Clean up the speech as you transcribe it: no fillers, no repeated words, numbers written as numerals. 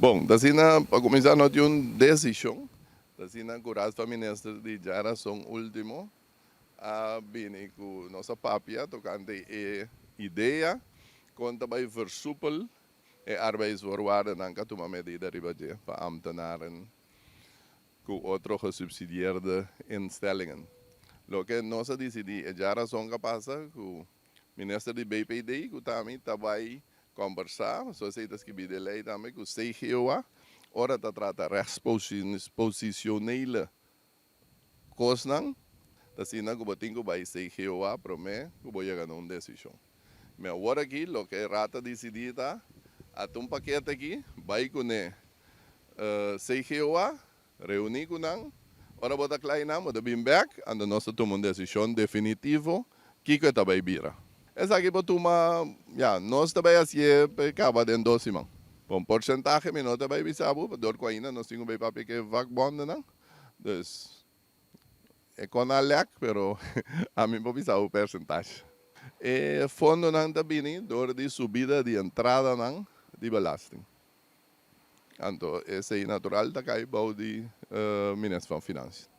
Bom, para começar, nós temos desishon. Com o Raad van Ministers de djarason último. Bem, com nossa papia, tocando a ideia, quanto vai versoepel e arbeidsvoorwaarden dan kan uma medida ribaje para ambtenaren com outro gesubsidieerde instellingen. Loke nossa decidi é djarason que passa com o ministro de BPD, que também vai conversar, só sei que de lei também com o CGOA, ora tá trata posicionele kosnang, assim na que botinho vai CGOA promete que vai chegar numa decisão. Mas agora aqui, lo que rata decidida, a um paquete aqui, vai com o CGOA, reunir com nang, ora bota klein naam, de bim back, en dan nós tomamos uma decisão definitiva, que está vai vira. Esaki botuma, ja, nós também assim kaba den dosimang. Bom, porcentagem, mas nós também bisabo, dor com ainda, nós temos bem papel que vagbonde, não? Dus, é com a lec, pero a mim bisabo percentagem. E fundo não também, dor de subida de entrada não, de belasting. Então, esse é natural da cai bau de Ministério das Finanças.